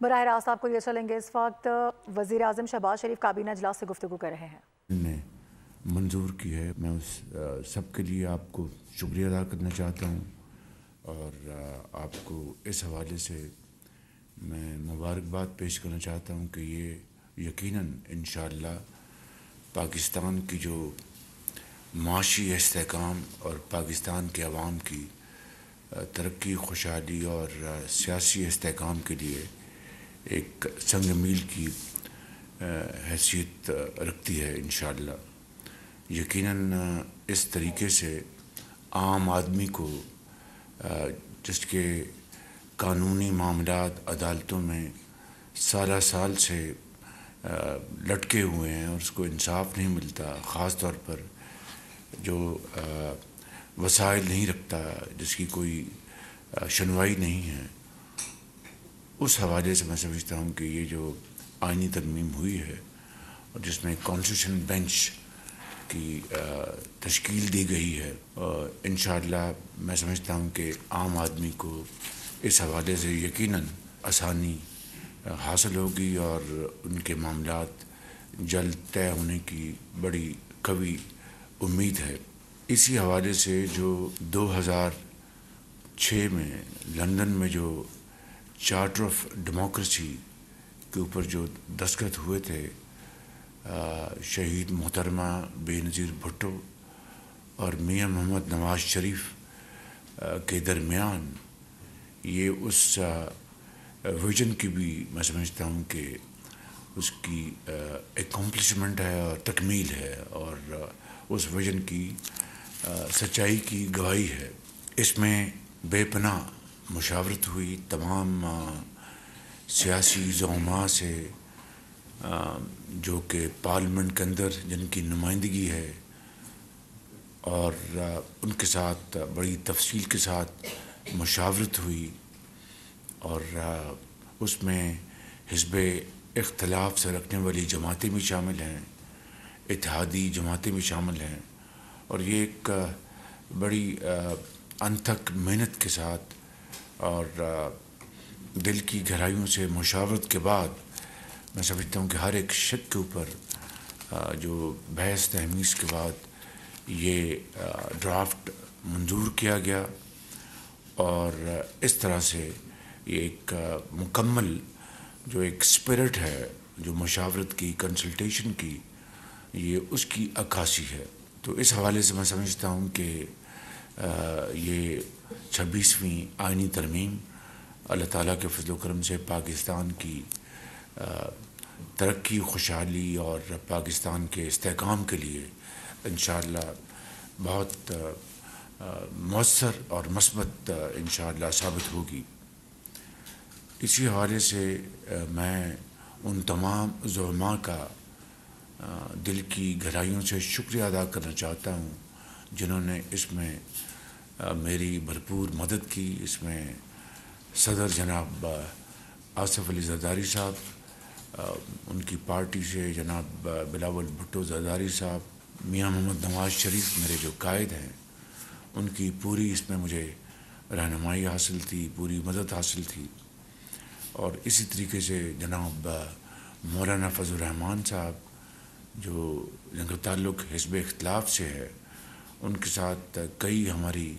براہ راست آپ کو یہ چلیں گے، اس وقت وزیر اعظم شہباز شریف کابینہ اجلاس سے گفتگو کر رہے ہیں۔ نے منظور کی ہے، میں اس سب کے لیے آپ کو شکریہ ادا کرنا چاہتا ہوں، اور آپ کو اس حوالے سے میں مبارکباد پیش کرنا چاہتا ہوں کہ یہ یقیناً انشاءاللہ پاکستان کی جو معاشی استحکام اور پاکستان کے عوام کی ترقی، خوشحالی اور سیاسی استحکام کے لیے ایک سنگ میل کی حیثیت رکھتی ہے انشاءاللہ۔ یقیناً اس طریقے سے عام آدمی کو جس کے قانونی معاملات عدالتوں میں سالہ سال سے لٹکے ہوئے ہیں اور اس کو انصاف نہیں ملتا، خاص طور پر جو وسائل نہیں رکھتا، جس کی کوئی شنوائی نہیں ہے، اس حوالے سے میں سمجھتا ہوں کہ یہ جو آئینی ترمیم ہوئی ہے اور جس میں کانسٹیٹیوشن بینچ کی تشکیل دی گئی ہے، انشاءاللہ میں سمجھتا ہوں کہ عام آدمی کو اس حوالے سے یقیناً آسانی حاصل ہوگی اور ان کے معاملات جلد طے ہونے کی بڑی قوی امید ہے۔ اسی حوالے سے جو 2006 میں لندن میں جو چارٹر آف ڈیموکریسی کے اوپر جو دستخط ہوئے تھے شہید محترمہ بے نظیر بھٹو اور میاں محمد نواز شریف کے درمیان، یہ اس ویژن کی بھی میں سمجھتا ہوں کہ اس کی اکمپلشمنٹ ہے اور تکمیل ہے، اور اس ویژن کی سچائی کی گواہی ہے۔ اس میں بے پناہ مشاورت ہوئی تمام سیاسی زعماء سے، جو کہ پارلیمنٹ کے اندر جن کی نمائندگی ہے، اور ان کے ساتھ بڑی تفصیل کے ساتھ مشاورت ہوئی، اور اس میں حزب اختلاف سے رکھنے والی جماعتیں بھی شامل ہیں، اتحادی جماعتیں بھی شامل ہیں، اور یہ ایک بڑی انتھک محنت کے ساتھ اور دل کی گہرائیوں سے مشاورت کے بعد میں سمجھتا ہوں کہ ہر ایک شق کے اوپر جو بحث تحمیز کے بعد یہ ڈرافٹ منظور کیا گیا، اور اس طرح سے یہ ایک مکمل جو ایک اسپرٹ ہے جو مشاورت کی، کنسلٹیشن کی، یہ اس کی عکاسی ہے۔ تو اس حوالے سے میں سمجھتا ہوں کہ یہ 26ویں آئینی ترمیم اللہ تعالیٰ کے فضل و کرم سے پاکستان کی ترقی، خوشحالی اور پاکستان کے استحکام کے لیے انشاءاللہ بہت مؤثر اور مثبت انشاءاللہ ثابت ہوگی۔ اسی حوالے سے میں ان تمام زعماء کا دل کی گہرائیوں سے شکریہ ادا کرنا چاہتا ہوں جنہوں نے اس میں میری بھرپور مدد کی۔ اس میں صدر جناب آصف علی زرداری صاحب، ان کی پارٹی سے جناب بلاول بھٹو زرداری صاحب، میاں محمد نواز شریف میرے جو قائد ہیں، ان کی پوری اس میں مجھے رہنمائی حاصل تھی، پوری مدد حاصل تھی، اور اسی طریقے سے جناب مولانا فضل الرحمان صاحب جو جن کا تعلق حزب اختلاف سے ہے، ان کے ساتھ کئی ہماری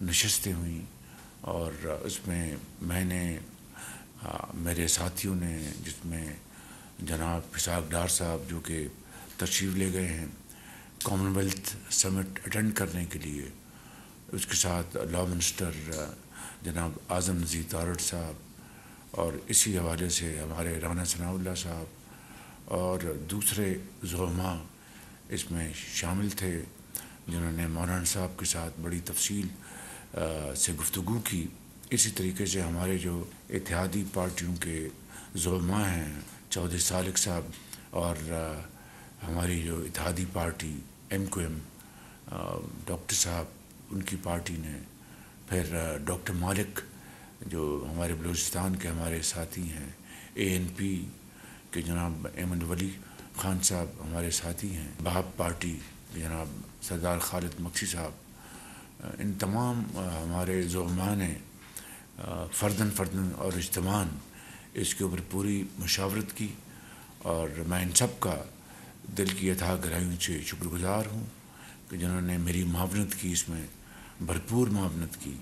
نشستیں ہوئیں، اور اس میں نے میرے ساتھیوں نے، جس میں جناب اسحاق ڈار صاحب جو کہ تشریف لے گئے ہیں کامن ویلتھ سمٹ اٹینڈ کرنے کے لیے، اس کے ساتھ لا منسٹر جناب اعظم نذیر تارڑ صاحب، اور اسی حوالے سے ہمارے رانا ثناء اللہ صاحب اور دوسرے زعماء اس میں شامل تھے جنہوں نے مولانا صاحب کے ساتھ بڑی تفصیل سے گفتگو کی۔ اسی طریقے سے ہمارے جو اتحادی پارٹیوں کے زعماء ہیں، چودھری سالک صاحب، اور ہماری جو اتحادی پارٹی MQM ڈاکٹر صاحب، ان کی پارٹی نے، پھر ڈاکٹر مالک جو ہمارے بلوچستان کے ہمارے ساتھی ہیں، ANP کے جناب احمد ولی خان صاحب ہمارے ساتھی ہیں، بھاپ پارٹی جناب سردار خالد مکسی صاحب، ان تمام ہمارے زعماء نے فرداً اور اجتماعاً اس کے اوپر پوری مشاورت کی، اور میں ان سب کا دل کی اتھاہ گہرائیوں سے شکر گزار ہوں کہ جنہوں نے میری معاونت کی، اس میں بھرپور معاونت کی،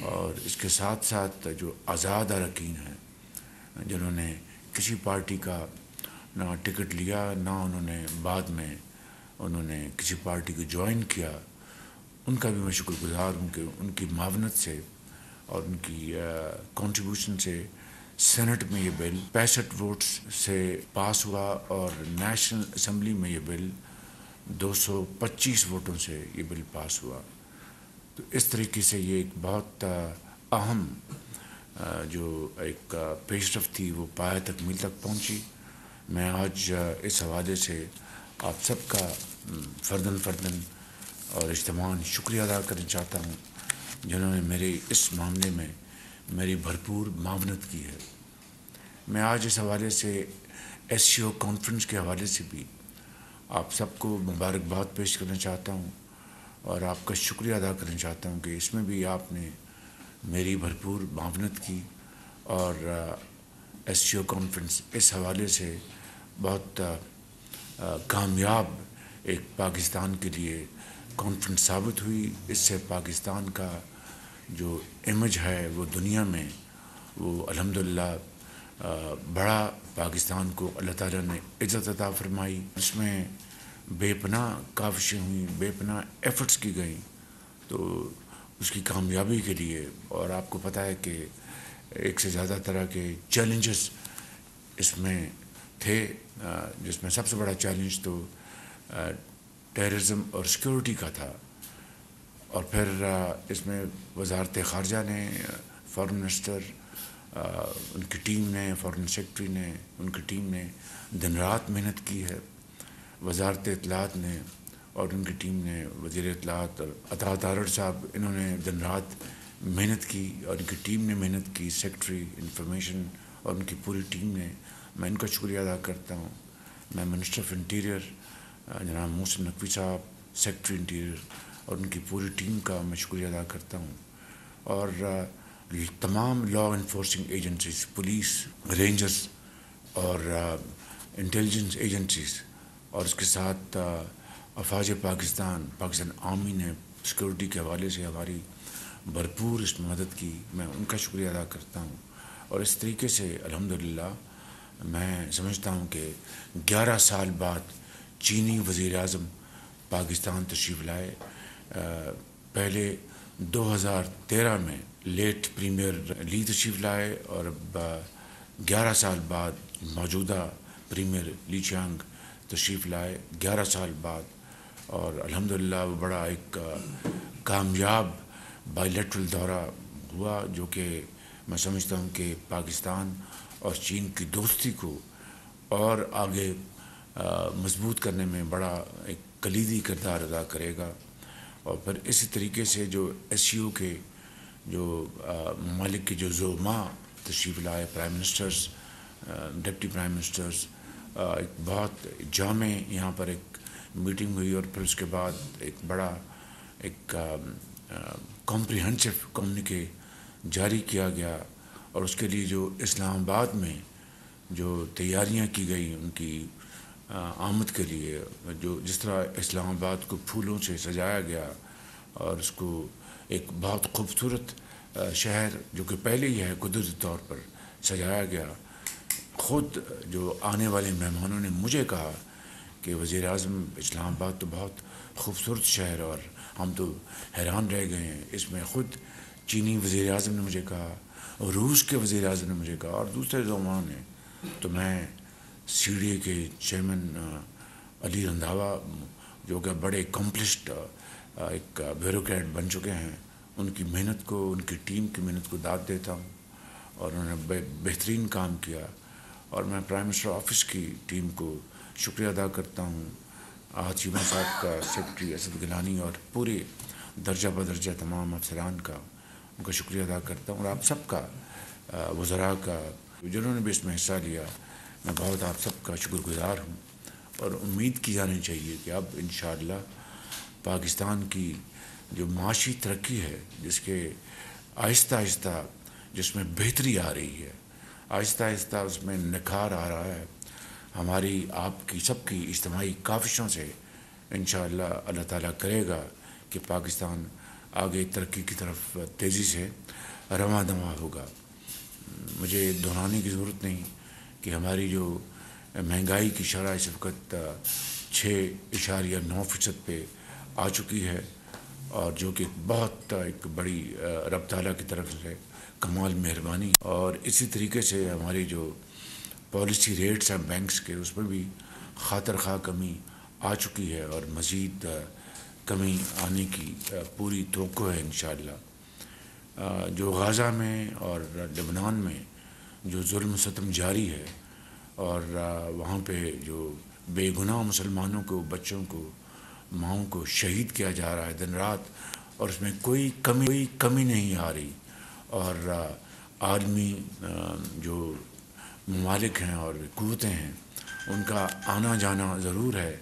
اور اس کے ساتھ ساتھ جو آزاد اراکین ہیں جنہوں نے کسی پارٹی کا نہ ٹکٹ لیا، نہ انہوں نے بعد میں کسی پارٹی کو جوائن کیا، ان کا بھی میں شکر گزار ہوں کہ ان کی معاونت سے اور ان کی کنٹریبیوشن سے سینٹ میں یہ بل 65 ووٹس سے پاس ہوا، اور نیشنل اسمبلی میں یہ بل 225 ووٹوں سے یہ بل پاس ہوا۔ تو اس طریقے سے یہ ایک بہت اہم جو ایک پیش رفت تھی وہ پایہ تکمیل تک پہنچی۔ میں آج اس حوالے سے آپ سب کا فرداً اور اجتماعاً شکریہ ادا کرنا چاہتا ہوں، جنہوں نے میرے اس معاملے میں میری بھرپور معاونت کی ہے۔ میں آج اس حوالے سے SCO کانفرنس کے حوالے سے بھی آپ سب کو مبارکباد پیش کرنا چاہتا ہوں، اور آپ کا شکریہ ادا کرنا چاہتا ہوں کہ اس میں بھی آپ نے میری بھرپور معاونت کی، اور SCO کانفرنس اس حوالے سے بہت کامیاب ایک پاکستان کے لیے کانفرنس ثابت ہوئی۔ اس سے پاکستان کا جو امیج ہے وہ دنیا میں وہ الحمدللہ بڑا پاکستان کو اللہ تعالیٰ نے عزت عطا فرمائی۔ اس میں بے پناہ کاوشیں ہوئیں، بے پناہ ایفرٹس کی گئیں، تو اس کی کامیابی کے لیے، اور آپ کو پتہ ہے کہ ایک سے زیادہ طرح کے چیلنجز اس میں تھے، جس میں سب سے بڑا چیلنج تو ٹیررزم اور سیکورٹی کا تھا، اور پھر اس میں وزارت خارجہ نے، فارن منسٹر، ان کی ٹیم نے، فارن سیکرٹری نے، ان کی ٹیم نے دن رات محنت کی ہے، وزارت اطلاعات نے اور ان کی ٹیم نے، وزیر اطلاعات اور عطا تارڑ صاحب، انہوں نے دن رات محنت کی، اور ان کی ٹیم نے محنت کی، سیکرٹری انفارمیشن اور ان کی پوری ٹیم نے، میں ان کا شکریہ ادا کرتا ہوں۔ میں منسٹر آف انٹیریئر جناب محسن نقوی صاحب، سیکرٹری انٹیریئر اور ان کی پوری ٹیم کا میں شکریہ ادا کرتا ہوں، اور تمام law enforcing agencies, police, rangers اور انٹیلیجنس ایجنسیز، اور اس کے ساتھ افواج پاکستان آرمی نے سیکورٹی کے حوالے سے ہماری بھرپور اس میں مدد کی، میں ان کا شکریہ ادا کرتا ہوں۔ اور اس طریقے سے الحمدللہ میں سمجھتا ہوں کہ 11 سال بعد چینی وزیر اعظم پاکستان تشریف لائے۔ پہلے 2013 میں لیٹ پریمیئر لی تشریف لائے، اور اب 11 سال بعد موجودہ پریمیئر لی چیانگ تشریف لائے، 11 سال بعد، اور الحمدللہ وہ بڑا ایک کامیاب بائی لیٹرل دورہ ہوا، جو کہ میں سمجھتا ہوں کہ پاکستان اور چین کی دوستی کو اور آگے مضبوط کرنے میں بڑا ایک کلیدی کردار ادا کرے گا۔ اور پھر اسی طریقے سے جو SCO کے جو ممالک کے جو زعماء تشریف لائے، prime ministers, deputy prime ministers, ایک بہت جامع یہاں پر ایک میٹنگ ہوئی، اور پھر اس کے بعد ایک بڑا ایک کمپریہنسو کمیونیکے جاری کیا گیا، اور اس کے لیے جو اسلام آباد میں جو تیاریاں کی گئی ان کی آمد کے لیے، جو جس طرح اسلام آباد کو پھولوں سے سجایا گیا، اور اس کو ایک بہت خوبصورت شہر جو کہ پہلے ہی ہے قدرتی طور پر سجایا گیا۔ خود جو آنے والے مہمانوں نے مجھے کہا کہ وزیر اعظم اسلام آباد تو بہت خوبصورت شہر، اور ہم تو حیران رہ گئے ہیں۔ اس میں خود چینی وزیر اعظم نے مجھے کہا، اور روس کے وزیر اعظم نے مجھے کہا، اور دوسرے زعماء نے۔ تو میں CDA کے چیئرمین علی رندھاوا، جو کہ بڑے اکمپلشڈ ایک بیوروکریٹ بن چکے ہیں، ان کی محنت کو، ان کی ٹیم کی محنت کو داد دیتا ہوں، اور انہوں نے بہترین کام کیا۔ اور میں پرائم منسٹر آفس کی ٹیم کو شکریہ ادا کرتا ہوں، چیمہ صاحب کا، سیکرٹری اسد گیلانی، اور پورے درجہ بدرجہ تمام افسران کا، ان کا شکریہ ادا کرتا ہوں، اور آپ سب کا، وزراء کا، جنہوں نے بھی اس میں حصہ لیا، میں بہت آپ سب کا شکر گزار ہوں۔ اور امید کی جانی چاہیے کہ اب انشاءاللہ پاکستان کی جو معاشی ترقی ہے، جس کے آہستہ آہستہ جس میں بہتری آ رہی ہے، آہستہ آہستہ اس میں نکھار آ رہا ہے. ہماری آپ کی سب کی اجتماعی کاوشوں سے انشاءاللہ اللہ تعالیٰ کرے گا کہ پاکستان آگے ترقی کی طرف تیزی سے رواں دواں ہوگا. مجھے دہرانے کی ضرورت نہیں کہ ہماری جو مہنگائی کی شرح اس وقت 6.9% پہ آ چکی ہے، اور جو کہ بہت ایک بڑی رب تعالیٰ کی طرف سے کمال مہربانی. اور اسی طریقے سے ہماری جو پالیسی ریٹس ہیں بینکس کے، اس میں بھی خاطر خواہ کمی آ چکی ہے، اور مزید کمی آنے کی پوری توقع ہے انشاءاللہ. جو غزہ میں اور لبنان میں جو ظلم و ستم جاری ہے، اور وہاں پہ جو بے گناہ مسلمانوں کو، بچوں کو، ماؤں کو شہید کیا جا رہا ہے دن رات، اور اس میں کوئی کمی نہیں آ رہی. اور عالمی جو ممالک ہیں اور قوتیں ہیں، ان کا آنا جانا ضرور ہے،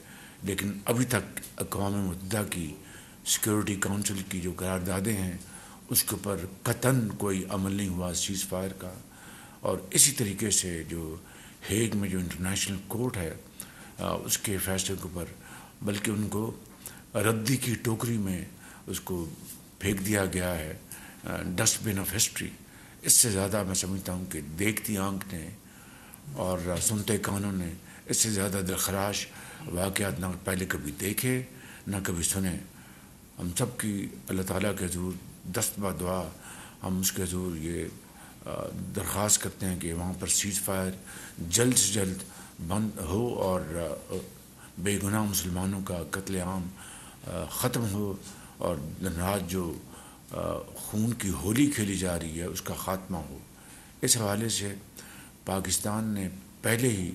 لیکن ابھی تک اقوام متحدہ کی سیکیورٹی کونسل کی جو قراردادیں ہیں، اس کے اوپر قطعاً کوئی عمل نہیں ہوا سیز فائر کا. اور اسی طریقے سے جو ہیگ میں جو انٹرنیشنل کورٹ ہے، اس کے فیصلے کے اوپر بلکہ ان کو ردی کی ٹوکری میں اس کو پھینک دیا گیا ہے، ڈسٹ بن آف ہسٹری. اس سے زیادہ میں سمجھتا ہوں کہ دیکھتی آنکھ نے اور سنتے کانوں نے اس سے زیادہ دلخراش واقعات نہ پہلے کبھی دیکھے نہ کبھی سنے. ہم سب کی اللہ تعالیٰ کے حضور دست بہ دعا ہم اس کے حضور یہ درخواست کرتے ہیں کہ وہاں پر سیز فائر جلد سے جلد بند ہو، اور بے گناہ مسلمانوں کا قتل عام ختم ہو، اور دن رات جو خون کی ہولی کھیلی جا رہی ہے اس کا خاتمہ ہو. اس حوالے سے پاکستان نے پہلے ہی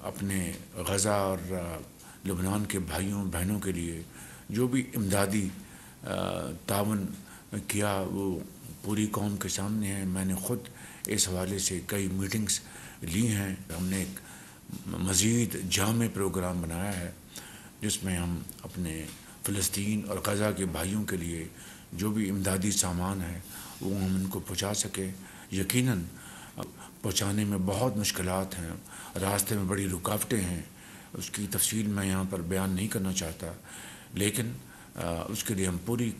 اپنے غزہ اور لبنان کے بھائیوں بہنوں کے لیے جو بھی امدادی تعاون کیا وہ پوری قوم کے سامنے ہے. میں نے خود اس حوالے سے کئی میٹنگز لی ہیں. ہم نے ایک مزید جامع پروگرام بنایا ہے جس میں ہم اپنے فلسطین اور غزہ کے بھائیوں کے لیے جو بھی امدادی سامان ہے وہ ہم ان کو پہنچا سکیں. یقیناً پہنچانے میں بہت مشکلات ہیں، راستے میں بڑی رکاوٹیں ہیں، اس کی تفصیل میں یہاں پر بیان نہیں کرنا چاہتا، لیکن اس کے لیے ہم پوری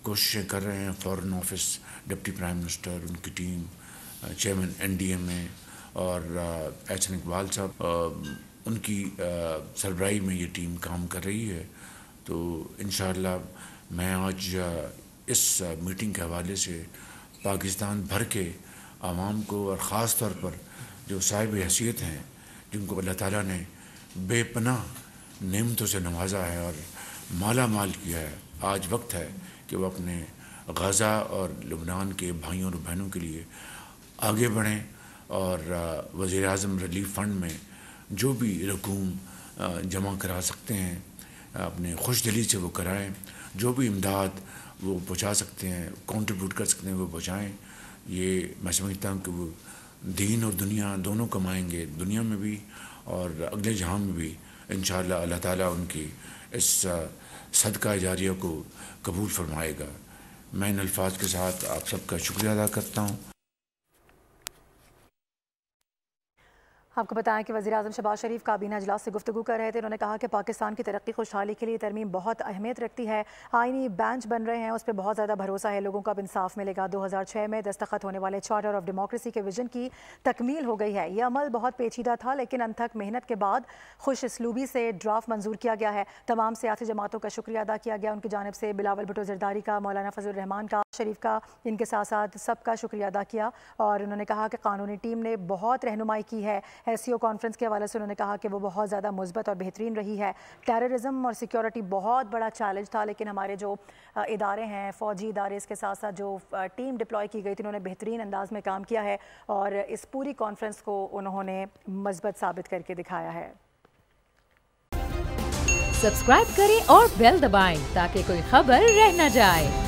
کوششیں کر رہے ہیں. Foreign office, deputy prime minister, ان کی ٹیم، چیئرمین NDMA اور احسن اقبال صاحب، ان کی سربراہی میں یہ ٹیم کام کر رہی ہے. تو انشاءاللہ میں آج اس میٹنگ کے حوالے سے پاکستان بھر کے عوام کو، اور خاص طور پر جو صاحب حیثیت ہیں جن کو اللہ تعالیٰ نے بے پناہ نعمتوں سے نوازا ہے اور مالا مال کیا ہے، آج وقت ہے کہ وہ اپنے غزہ اور لبنان کے بھائیوں اور بہنوں کے لیے آگے بڑھیں، اور وزیر اعظم ریلیف فنڈ میں جو بھی رقوم جمع کرا سکتے ہیں اپنے خوش دلی سے وہ کرائیں. جو بھی امداد وہ پہنچا سکتے ہیں، کنٹریبیوٹ کر سکتے ہیں، وہ پہنچائیں. یہ میں سمجھتا ہوں کہ وہ دین اور دنیا دونوں کمائیں گے، دنیا میں بھی اور اگلے جہاں میں بھی. انشاءاللہ اللہ تعالیٰ ان کی اس صدقہ جاریہ کو قبول فرمائے گا. میں ان الفاظ کے ساتھ آپ سب کا شکریہ ادا کرتا ہوں. آپ کو بتائیں کہ وزیر اعظم شہباز شریف کابینہ اجلاس سے گفتگو کر رہے تھے. انہوں نے کہا کہ پاکستان کی ترقی خوشحالی کے لیے ترمیم بہت اہمیت رکھتی ہے. آئینی بینچ بن رہے ہیں، اس پہ بہت زیادہ بھروسہ ہے، لوگوں کو اب انصاف ملے گا. 2006 میں دستخط ہونے والے چارٹر آف ڈیموکریسی کے ویژن کی تکمیل ہو گئی ہے. یہ عمل بہت پیچیدہ تھا، لیکن انتھک محنت کے بعد خوش اسلوبی سے ڈرافٹ منظور کیا گیا ہے. تمام سیاسی جماعتوں کا شکریہ ادا کیا گیا، ان کی جانب سے بلاول بھٹو زرداری کا، مولانا فضل الرحمان کا، شریف کا، ان کے ساتھ ساتھ سب کا شکریہ ادا کیا. اور انہوں نے کہا کہ قانونی ٹیم نے بہت رہنمائی کی ہے. SCO کانفرنس کے حوالے سے انہوں نے کہا کہ وہ بہت زیادہ مثبت اور بہترین رہی ہے. ٹیررزم اور سیکیورٹی بہت بڑا چیلنج تھا، لیکن ہمارے جو ادارے ہیں، فوجی ادارے، اس کے ساتھ ساتھ جو ٹیم ڈپلوائے کی گئی تھی، انہوں نے بہترین انداز میں کام کیا ہے، اور اس پوری کانفرنس کو انہوں نے مثبت ثابت کر کے دکھایا ہے. سبسکرائب کریں اور بیل دبائیں تاکہ کوئی خبر رہ نہ جائے.